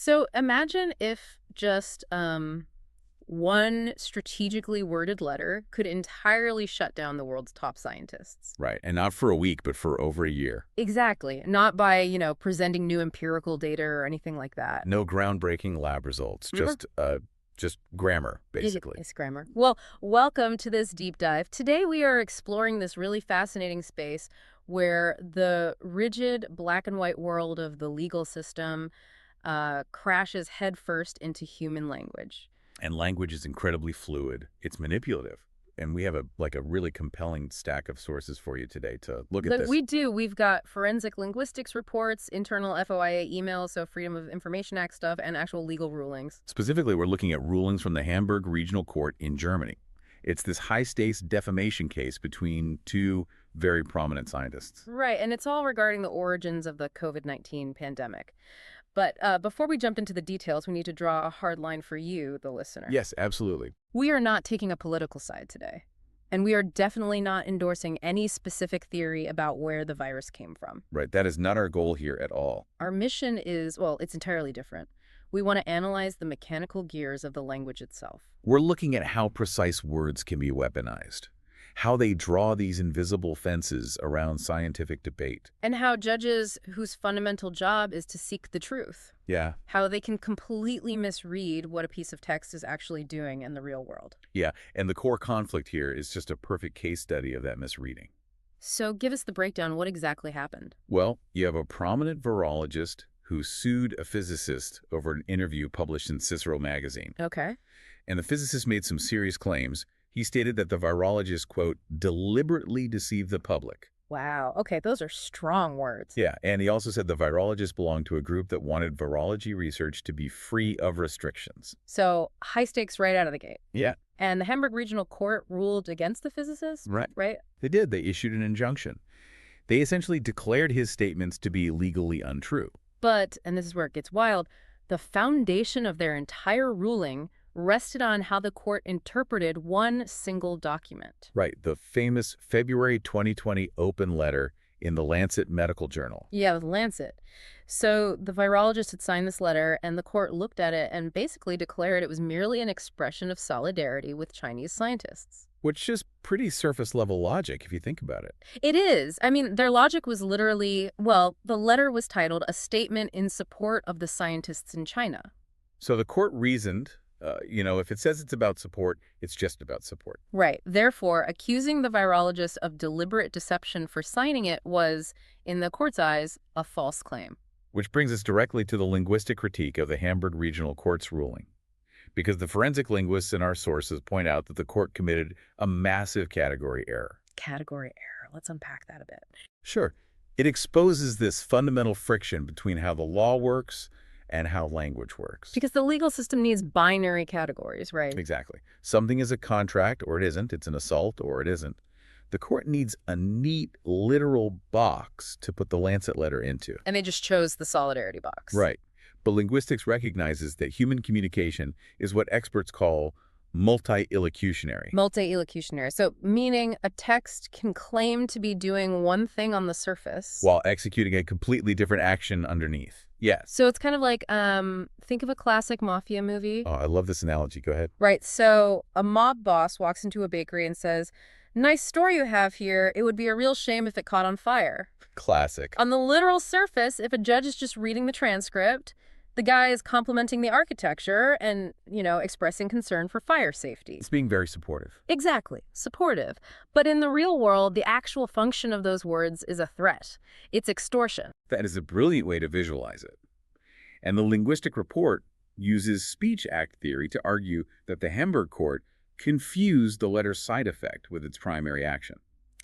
So imagine if just one strategically worded letter could entirely shut down the world's top scientists. Right. And not for a week, but for over a year. Exactly. Not by, presenting new empirical data or anything like that. No groundbreaking lab results, Mhm. just grammar, basically. It's grammar. Well, welcome to this deep dive. Today we are exploring this really fascinating space where the rigid black and white world of the legal system crashes headfirst into human language. And language is incredibly fluid. It's manipulative. And we have a really compelling stack of sources for you today to look at Look, this. we do. We've got forensic linguistics reports, internal FOIA emails, so Freedom of Information Act stuff, and actual legal rulings. Specifically, we're looking at rulings from the Hamburg Regional Court in Germany. It's this high-stakes defamation case between two very prominent scientists. Right, and it's all regarding the origins of the COVID-19 pandemic. But before we jump into the details, we need to draw a hard line for you, the listener. Yes, absolutely. We are not taking a political side today. And we are definitely not endorsing any specific theory about where the virus came from. Right. That is not our goal here at all. Our mission is, well, it's entirely different. We want to analyze the mechanical gears of the language itself. We're looking at how precise words can be weaponized, how they draw these invisible fences around scientific debate. And how judges whose fundamental job is to seek the truth, Yeah, how they can completely misread what a piece of text is actually doing in the real world. yeah. And the core conflict here is just a perfect case study of that misreading. So give us the breakdown. What exactly happened? Well, you have a prominent virologist who sued a physicist over an interview published in Cicero magazine. Okay. And the physicist made some serious claims. He stated that the virologist, quote, deliberately deceived the public. Wow. Okay, those are strong words. Yeah, and he also said the virologist belonged to a group that wanted virology research to be free of restrictions. So high stakes right out of the gate. Yeah, And the Hamburg Regional Court ruled against the physicist, right. right? They did. They issued an injunction. They essentially declared his statements to be legally untrue. But, and this is where it gets wild, the foundation of their entire ruling rested on how the court interpreted one single document. Right, the famous February 2020 open letter in the Lancet Medical Journal. Yeah, the Lancet. So the virologist had signed this letter, and the court looked at it and basically declared it was merely an expression of solidarity with Chinese scientists. Which is pretty surface-level logic if you think about it. It is. I mean, their logic was literally, well, the letter was titled A Statement in Support of the Scientists in China. So the court reasoned, if it says it's about support, it's just about support. Right. Therefore, accusing the virologist of deliberate deception for signing it was, in the court's eyes, a false claim. Which brings us directly to the linguistic critique of the Hamburg Regional Court's ruling. Because the forensic linguists in our sources point out that the court committed a massive category error. Category error. Let's unpack that a bit. Sure, it exposes this fundamental friction between how the law works and how language works. Because the legal system needs binary categories, right? Exactly. Something is a contract or it isn't. It's an assault or it isn't. The court needs a neat, literal box to put the Lancet letter into. And they just chose the solidarity box. Right. But linguistics recognizes that human communication is what experts call multi-illocutionary. Multi-illocutionary. So, meaning a text can claim to be doing one thing on the surface. While executing a completely different action underneath. Yes. So it's kind of like, think of a classic mafia movie. Oh, I love this analogy. Go ahead. Right. So a mob boss walks into a bakery and says, "Nice store you have here. It would be a real shame if it caught on fire." Classic. On the literal surface, if a judge is just reading the transcript, the guy is complimenting the architecture and, expressing concern for fire safety. It's being very supportive. Exactly. Supportive. But in the real world, the actual function of those words is a threat. It's extortion. That is a brilliant way to visualize it. And the linguistic report uses speech act theory to argue that the Hamburg court confused the letter's side effect with its primary action.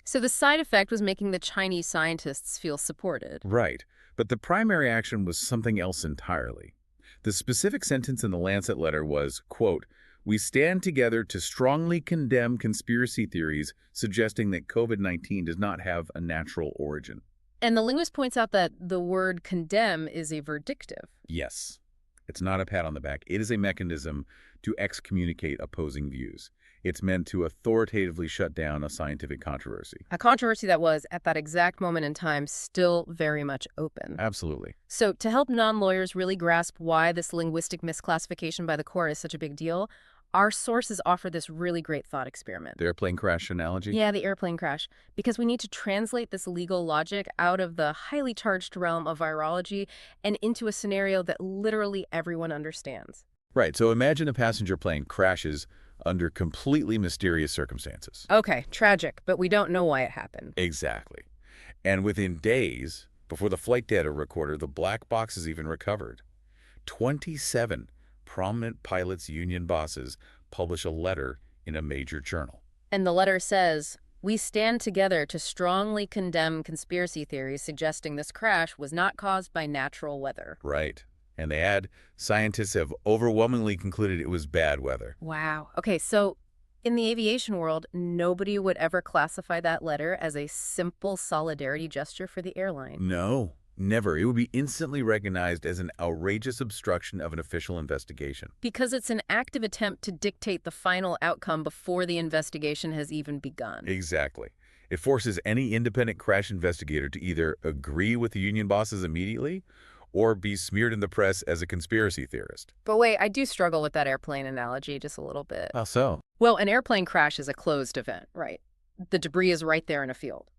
So the side effect was making the Chinese scientists feel supported. Right. But the primary action was something else entirely. The specific sentence in the Lancet letter was, quote, "We stand together to strongly condemn conspiracy theories suggesting that COVID-19 does not have a natural origin." And the linguist points out that the word condemn is a verdictive. Yes. It's not a pat on the back. It is a mechanism to excommunicate opposing views. It's meant to authoritatively shut down a scientific controversy. A controversy that was, at that exact moment in time, still very much open. Absolutely. So to help non-lawyers really grasp why this linguistic misclassification by the court is such a big deal, our sources offer this really great thought experiment. The airplane crash analogy? Yeah, the airplane crash. Because we need to translate this legal logic out of the highly charged realm of virology and into a scenario that literally everyone understands. Right, so imagine a passenger plane crashes under completely mysterious circumstances. Okay, tragic, but we don't know why it happened. Exactly. And within days, before the flight data recorder, the black box is even recovered. 27 prominent pilots' union bosses publish a letter in a major journal. And the letter says, "We stand together to strongly condemn conspiracy theories suggesting this crash was not caused by natural weather." Right. And they add, scientists have overwhelmingly concluded it was bad weather. Wow. Okay, so in the aviation world, nobody would ever classify that letter as a simple solidarity gesture for the airline. No, never. It would be instantly recognized as an outrageous obstruction of an official investigation. Because it's an active attempt to dictate the final outcome before the investigation has even begun. Exactly. It forces any independent crash investigator to either agree with the union bosses immediately or be smeared in the press as a conspiracy theorist. But wait, I do struggle with that airplane analogy just a little bit. How so? Well, an airplane crash is a closed event, right? The debris is right there in a field.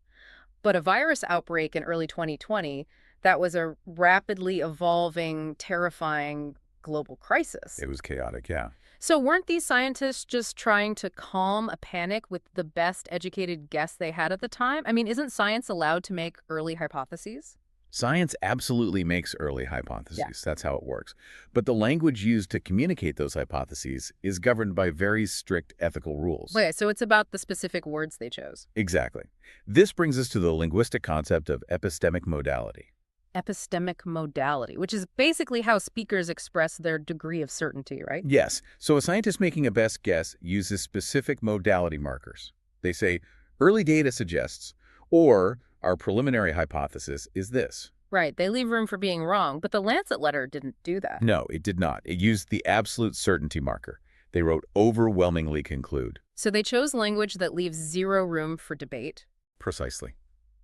But a virus outbreak in early 2020, that was a rapidly evolving, terrifying global crisis. It was chaotic, yeah. So weren't these scientists just trying to calm a panic with the best educated guess they had at the time? I mean, isn't science allowed to make early hypotheses? Science absolutely makes early hypotheses. Yeah. That's how it works. But the language used to communicate those hypotheses is governed by very strict ethical rules. Okay, so it's about the specific words they chose. Exactly. This brings us to the linguistic concept of epistemic modality. Epistemic modality, which is basically how speakers express their degree of certainty, right? Yes. So a scientist making a best guess uses specific modality markers. They say, early data suggests, or our preliminary hypothesis is this. Right, they leave room for being wrong, but the Lancet letter didn't do that. No, it did not. It used the absolute certainty marker. They wrote overwhelmingly conclude. So they chose language that leaves zero room for debate. Precisely.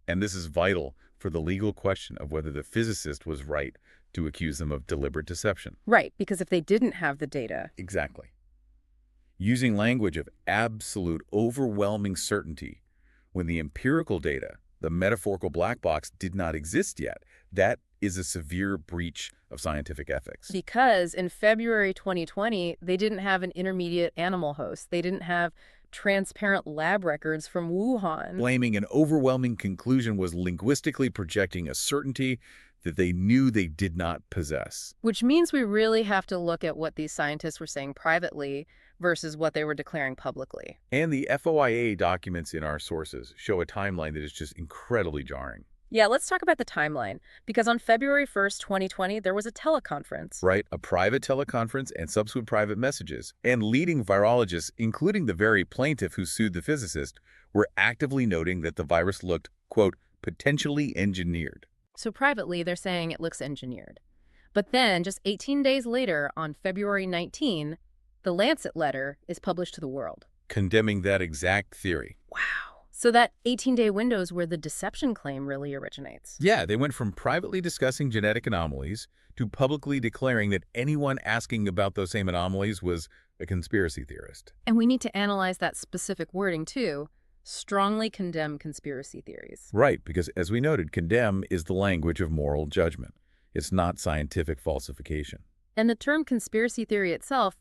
And this is vital for the legal question of whether the physicist was right to accuse them of deliberate deception. Right, because if they didn't have the data. Exactly. Using language of absolute overwhelming certainty when the empirical data, the metaphorical black box, did not exist yet, that is a severe breach of scientific ethics. Because in February 2020, they didn't have an intermediate animal host. They didn't have transparent lab records from Wuhan. Blaming an overwhelming conclusion was linguistically projecting a certainty that they knew they did not possess. Which means we really have to look at what these scientists were saying privately versus what they were declaring publicly. And the FOIA documents in our sources show a timeline that is just incredibly jarring. Yeah, let's talk about the timeline. Because on February 1st, 2020, there was a teleconference. Right, a private teleconference and subsequent private messages. And leading virologists, including the very plaintiff who sued the physicist, were actively noting that the virus looked, quote, potentially engineered. So privately, they're saying it looks engineered. But then, just 18 days later, on February 19, the Lancet letter is published to the world. Condemning that exact theory. Wow. So that 18-day window is where the deception claim really originates. Yeah, they went from privately discussing genetic anomalies to publicly declaring that anyone asking about those same anomalies was a conspiracy theorist. And we need to analyze that specific wording, too. Strongly condemn conspiracy theories. Right, because as we noted, condemn is the language of moral judgment. It's not scientific falsification. And the term conspiracy theory itself,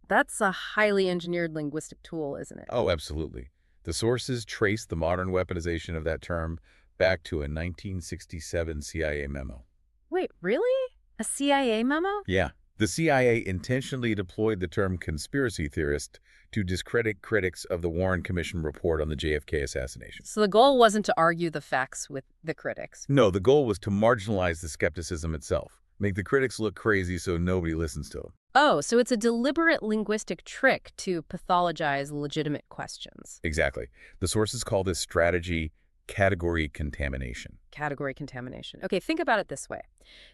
that's a highly engineered linguistic tool, isn't it? Oh, absolutely. The sources trace the modern weaponization of that term back to a 1967 CIA memo. Wait, really? A CIA memo? Yeah. The CIA intentionally deployed the term conspiracy theorist to discredit critics of the Warren Commission report on the JFK assassination. So the goal wasn't to argue the facts with the critics. No, the goal was to marginalize the skepticism itself, make the critics look crazy so nobody listens to them. Oh, so it's a deliberate linguistic trick to pathologize legitimate questions. Exactly. The sources call this strategy category contamination. Category contamination. Okay, think about it this way.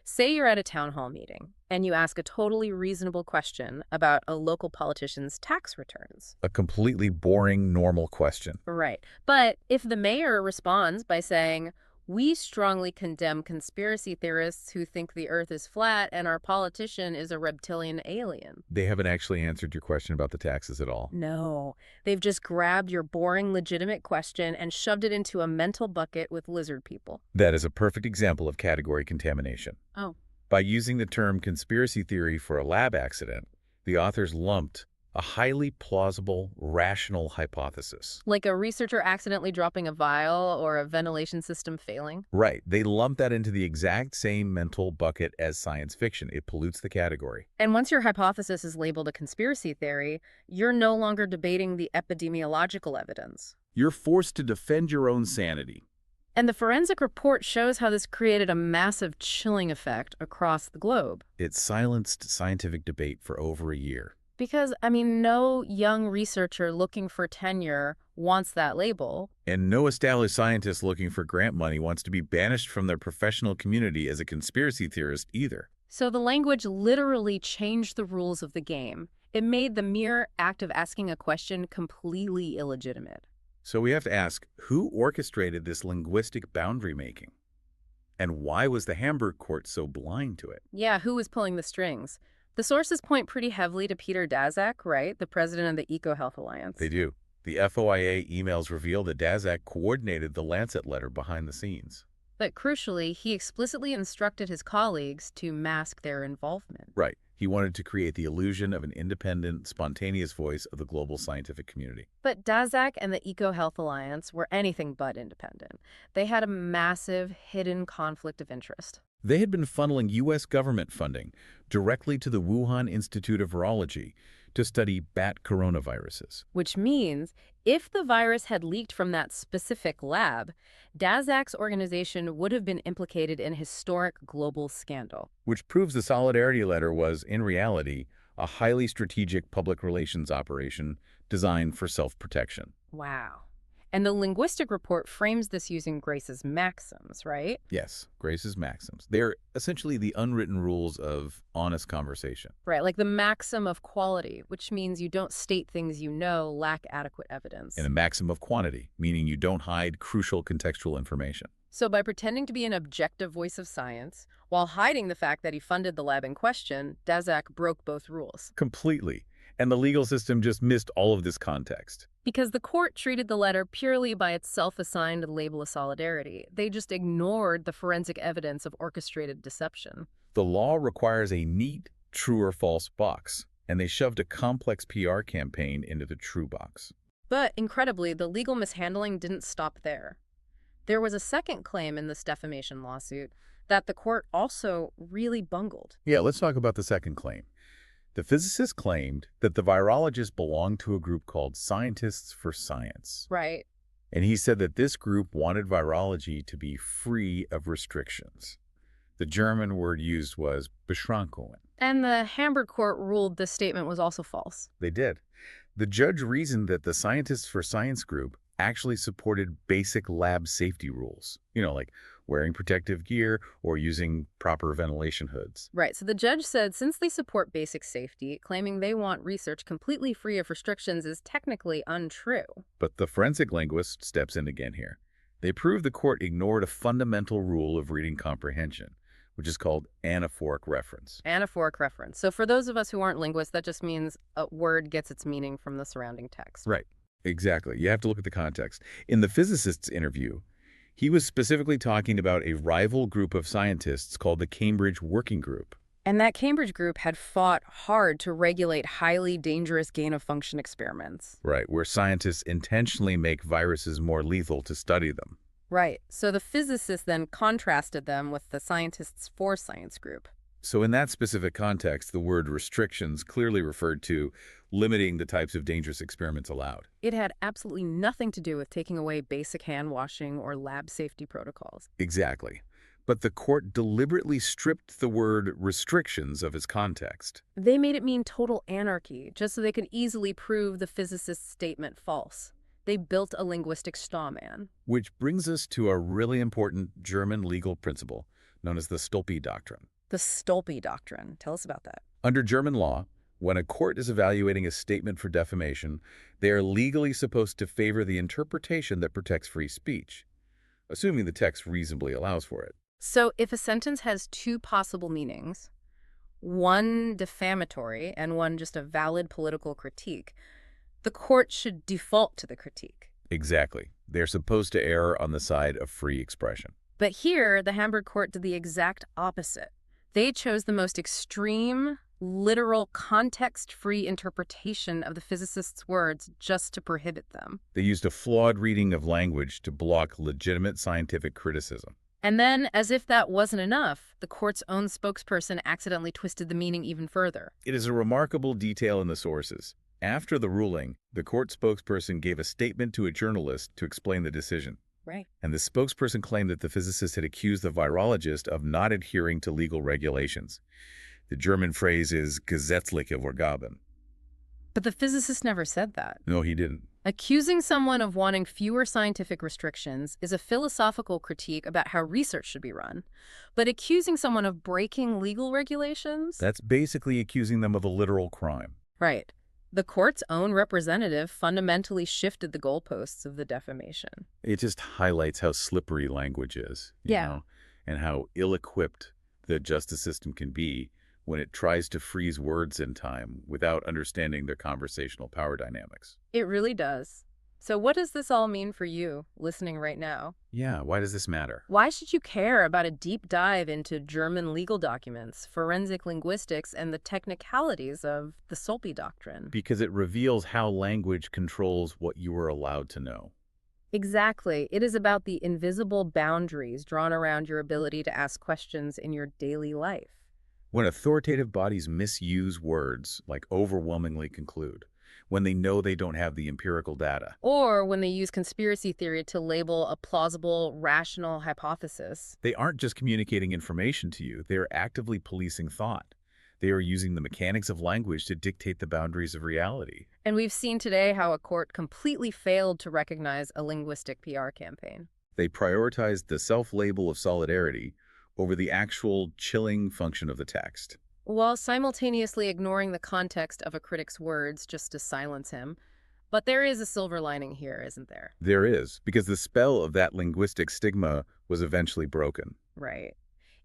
Say you're at a town hall meeting and you ask a totally reasonable question about a local politician's tax returns. A completely boring, normal question. Right. But if the mayor responds by saying, "We strongly condemn conspiracy theorists who think the earth is flat and our politician is a reptilian alien." They haven't actually answered your question about the taxes at all. No, they've just grabbed your boring, legitimate question and shoved it into a mental bucket with lizard people. That is a perfect example of category contamination. Oh. By using the term conspiracy theory for a lab accident, the authors lumped a highly plausible, rational hypothesis. Like a researcher accidentally dropping a vial or a ventilation system failing? Right. They lump that into the exact same mental bucket as science fiction. It pollutes the category. And once your hypothesis is labeled a conspiracy theory, you're no longer debating the epidemiological evidence. You're forced to defend your own sanity. And the forensic report shows how this created a massive chilling effect across the globe. It silenced scientific debate for over a year. Because, I mean, no young researcher looking for tenure wants that label. And no established scientist looking for grant money wants to be banished from their professional community as a conspiracy theorist either. So the language literally changed the rules of the game. It made the mere act of asking a question completely illegitimate. So we have to ask, who orchestrated this linguistic boundary making? And why was the Hamburg court so blind to it? Yeah, who was pulling the strings? The sources point pretty heavily to Peter Daszak, right? The president of the EcoHealth Alliance. They do. The FOIA emails reveal that Daszak coordinated the Lancet letter behind the scenes. But crucially, he explicitly instructed his colleagues to mask their involvement. Right. He wanted to create the illusion of an independent, spontaneous voice of the global scientific community. But Daszak and the EcoHealth Alliance were anything but independent. They had a massive, hidden conflict of interest. They had been funneling U.S. government funding directly to the Wuhan Institute of Virology to study bat coronaviruses. Which means, if the virus had leaked from that specific lab, Daszak's organization would have been implicated in a historic global scandal. Which proves the Solidarity Letter was, in reality, a highly strategic public relations operation designed for self-protection. Wow. And the linguistic report frames this using Grace's maxims, right? Yes, Grace's maxims. They're essentially the unwritten rules of honest conversation. Right, like the maxim of quality, which means you don't state things you know lack adequate evidence. And a maxim of quantity, meaning you don't hide crucial contextual information. So by pretending to be an objective voice of science, while hiding the fact that he funded the lab in question, Daszak broke both rules. Completely. And the legal system just missed all of this context. Because the court treated the letter purely by its self-assigned label of solidarity. They just ignored the forensic evidence of orchestrated deception. The law requires a neat true or false box, and they shoved a complex PR campaign into the true box. But incredibly, the legal mishandling didn't stop there. There was a second claim in this defamation lawsuit that the court also really bungled. Yeah, let's talk about the second claim. The physicist claimed that the virologists belonged to a group called Scientists for Science. Right. And he said that this group wanted virology to be free of restrictions. The German word used was Beschränkungen. And the Hamburg court ruled this statement was also false. They did. The judge reasoned that the Scientists for Science group actually supported basic lab safety rules, like wearing protective gear or using proper ventilation hoods. Right, so the judge said since they support basic safety, claiming they want research completely free of restrictions is technically untrue. But the forensic linguist steps in again here. They prove the court ignored a fundamental rule of reading comprehension, which is called anaphoric reference. Anaphoric reference. So for those of us who aren't linguists, that just means a word gets its meaning from the surrounding text. Right. Exactly. You have to look at the context. In the physicist's interview, he was specifically talking about a rival group of scientists called the Cambridge Working Group. And that Cambridge group had fought hard to regulate highly dangerous gain-of-function experiments. Right, where scientists intentionally make viruses more lethal to study them. Right. So the physicists then contrasted them with the Scientists for Science group. So in that specific context, the word restrictions clearly referred to limiting the types of dangerous experiments allowed. It had absolutely nothing to do with taking away basic hand washing or lab safety protocols. Exactly. But the court deliberately stripped the word restrictions of its context. They made it mean total anarchy, just so they could easily prove the physicist's statement false. They built a linguistic strawman. Which brings us to a really important German legal principle known as the Stolpe doctrine. The Stolpe doctrine. Tell us about that. Under German law, when a court is evaluating a statement for defamation, they are legally supposed to favor the interpretation that protects free speech, assuming the text reasonably allows for it. So if a sentence has two possible meanings, one defamatory and one just a valid political critique, the court should default to the critique. Exactly. They're supposed to err on the side of free expression. But here, the Hamburg court did the exact opposite. They chose the most extreme, literal, context-free interpretation of the physicist's words just to prohibit them. They used a flawed reading of language to block legitimate scientific criticism. And then, as if that wasn't enough, the court's own spokesperson accidentally twisted the meaning even further. It is a remarkable detail in the sources. After the ruling, the court spokesperson gave a statement to a journalist to explain the decision. Right. And the spokesperson claimed that the physicist had accused the virologist of not adhering to legal regulations. The German phrase is gesetzliche Vorgaben. But the physicist never said that. No, he didn't. Accusing someone of wanting fewer scientific restrictions is a philosophical critique about how research should be run. But accusing someone of breaking legal regulations? That's basically accusing them of a literal crime. Right. The court's own representative fundamentally shifted the goalposts of the defamation. It just highlights how slippery language is, you know, and how ill-equipped the justice system can be when it tries to freeze words in time without understanding their conversational power dynamics. It really does. So what does this all mean for you, listening right now? Yeah, why does this matter? Why should you care about a deep dive into German legal documents, forensic linguistics, and the technicalities of the Stolpe doctrine? Because it reveals how language controls what you are allowed to know. Exactly. It is about the invisible boundaries drawn around your ability to ask questions in your daily life. When authoritative bodies misuse words like overwhelmingly conclude, when they know they don't have the empirical data. Or when they use conspiracy theory to label a plausible, rational hypothesis. They aren't just communicating information to you, they are actively policing thought. They are using the mechanics of language to dictate the boundaries of reality. And we've seen today how a court completely failed to recognize a linguistic PR campaign. They prioritized the self-label of solidarity over the actual chilling function of the text. While simultaneously ignoring the context of a critic's words just to silence him. But there is a silver lining here, isn't there? There is, because the spell of that linguistic stigma was eventually broken. Right.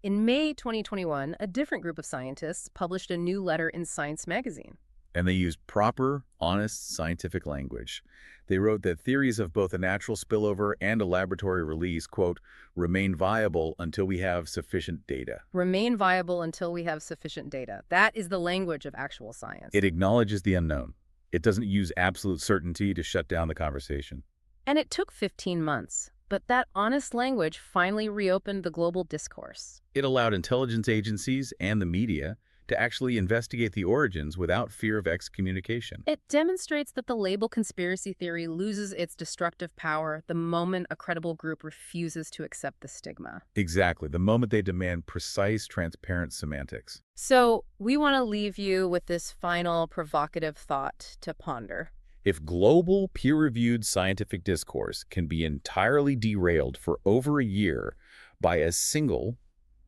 In May 2021, a different group of scientists published a new letter in Science magazine. And they used proper, honest scientific language. They wrote that theories of both a natural spillover and a laboratory release, quote, remain viable until we have sufficient data. Remain viable until we have sufficient data. That is the language of actual science. It acknowledges the unknown. It doesn't use absolute certainty to shut down the conversation. And it took 15 months. But that honest language finally reopened the global discourse. It allowed intelligence agencies and the media to actually investigate the origins without fear of excommunication. It demonstrates that the label conspiracy theory loses its destructive power the moment a credible group refuses to accept the stigma. Exactly, the moment they demand precise, transparent semantics. So we want to leave you with this final provocative thought to ponder. If global, peer-reviewed scientific discourse can be entirely derailed for over a year by a single,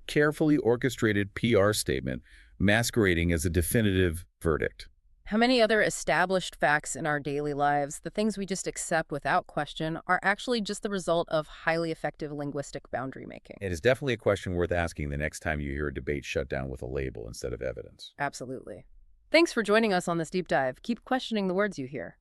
carefully orchestrated PR statement masquerading as a definitive verdict. How many other established facts in our daily lives, the things we just accept without question, are actually just the result of highly effective linguistic boundary making? It is definitely a question worth asking the next time you hear a debate shut down with a label instead of evidence. Absolutely. Thanks for joining us on this deep dive. Keep questioning the words you hear.